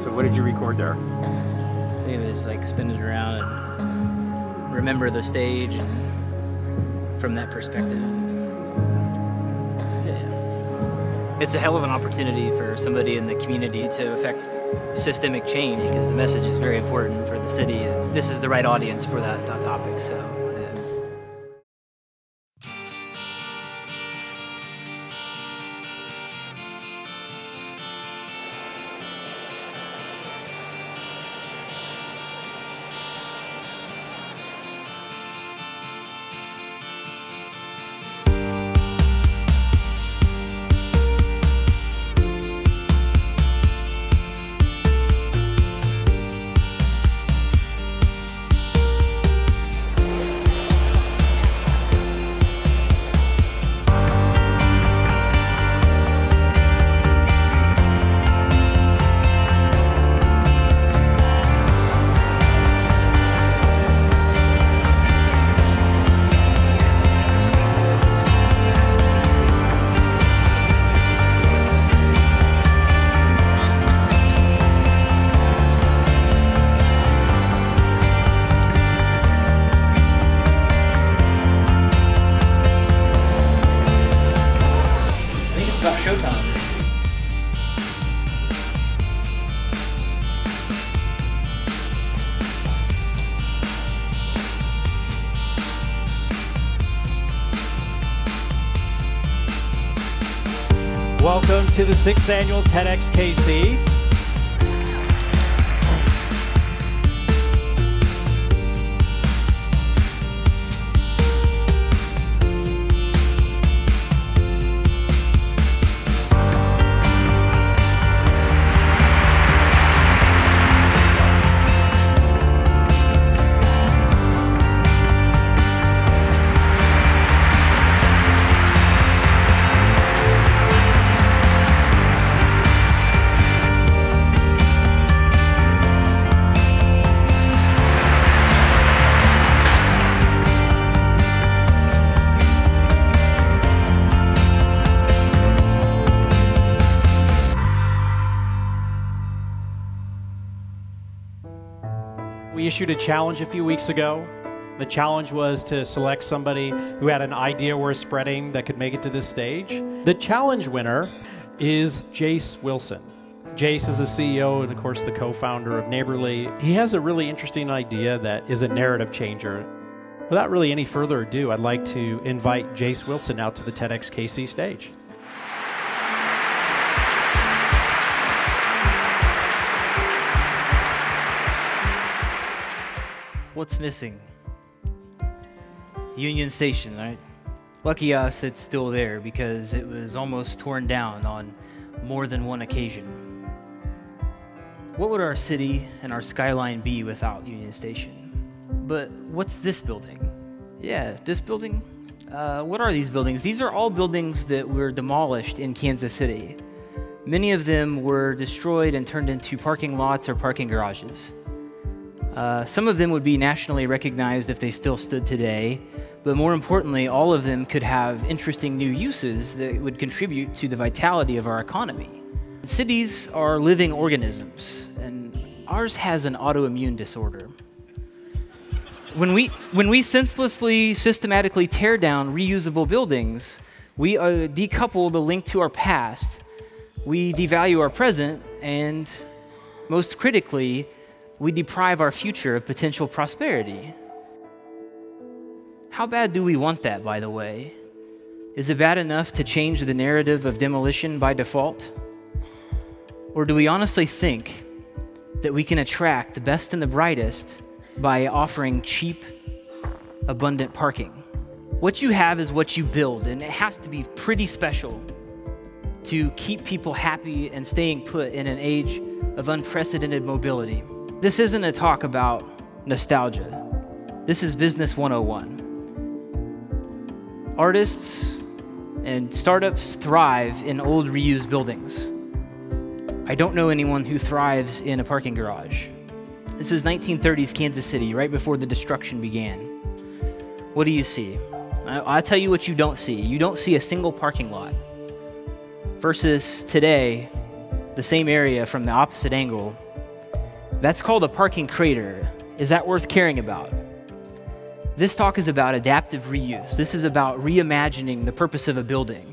So what did you record there? I think it was like spin it around and remember the stage, and from that perspective. Yeah. It's a hell of an opportunity for somebody in the community to affect systemic change, because the message is very important for the city. This is the right audience for that topic. So. Welcome to the 6th annual TEDxKC. We issued a challenge a few weeks ago. The challenge was to select somebody who had an idea worth spreading that could make it to this stage. The challenge winner is Jase Wilson. Jase is the CEO and, of course, the co-founder of Neighborly. He has a really interesting idea that is a narrative changer. Without really any further ado, I'd like to invite Jase Wilson out to the TEDxKC stage. What's missing? Union Station, right? Lucky us, it's still there, because it was almost torn down on more than one occasion. What would our city and our skyline be without Union Station? But what's this building? Yeah, this building? What are these buildings? These are all buildings that were demolished in Kansas City. Many of them were destroyed and turned into parking lots or parking garages. Some of them would be nationally recognized if they still stood today, but more importantly, all of them could have interesting new uses that would contribute to the vitality of our economy. Cities are living organisms, and ours has an autoimmune disorder. When we senselessly, systematically tear down reusable buildings, we decouple the link to our past, we devalue our present, and most critically, we deprive our future of potential prosperity. How bad do we want that, by the way? Is it bad enough to change the narrative of demolition by default? Or do we honestly think that we can attract the best and the brightest by offering cheap, abundant parking? What you have is what you build, and it has to be pretty special to keep people happy and staying put in an age of unprecedented mobility. This isn't a talk about nostalgia. This is Business 101. Artists and startups thrive in old reused buildings. I don't know anyone who thrives in a parking garage. This is 1930s Kansas City, right before the destruction began. What do you see? I'll tell you what you don't see. You don't see a single parking lot. Versus today, the same area from the opposite angle, That's called a parking crater. Is that worth caring about? This talk is about adaptive reuse. This is about reimagining the purpose of a building,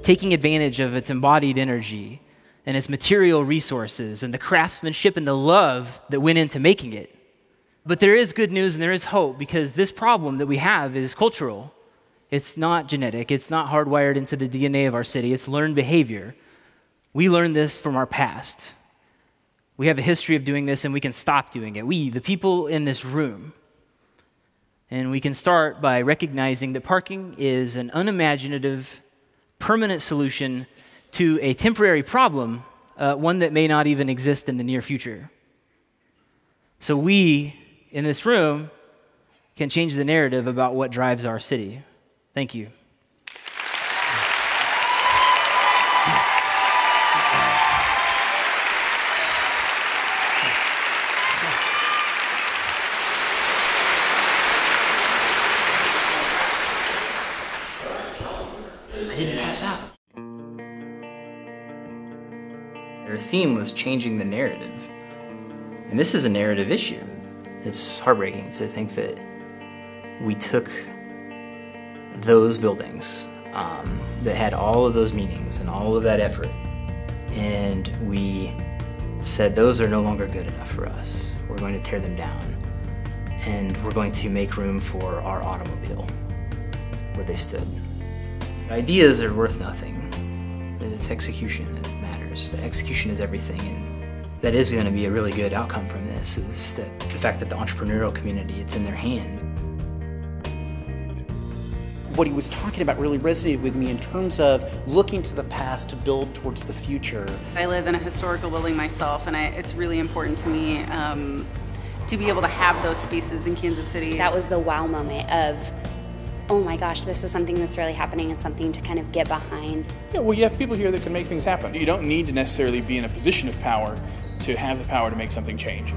taking advantage of its embodied energy and its material resources and the craftsmanship and the love that went into making it. But there is good news and there is hope, because this problem that we have is cultural. It's not genetic. It's not hardwired into the DNA of our city. It's learned behavior. We learned this from our past. We have a history of doing this, and we can stop doing it. We, the people in this room. And we can start by recognizing that parking is an unimaginative, permanent solution to a temporary problem, one that may not even exist in the near future. So we, in this room, can change the narrative about what drives our city. Thank you. I didn't pass out. Their theme was changing the narrative. And this is a narrative issue. It's heartbreaking to think that we took those buildings that had all of those meanings and all of that effort, and we said those are no longer good enough for us. We're going to tear them down, and we're going to make room for our automobile where they stood. Ideas are worth nothing. It's execution that matters. The execution is everything, and that is going to be a really good outcome from this, is that the fact that the entrepreneurial community, it's in their hands. What he was talking about really resonated with me in terms of looking to the past to build towards the future. I live in a historical building myself, and it's really important to me to be able to have those spaces in Kansas City. That was the wow moment of, oh my gosh, this is something that's really happening and something to kind of get behind. Yeah, well, you have people here that can make things happen. You don't need to necessarily be in a position of power to have the power to make something change.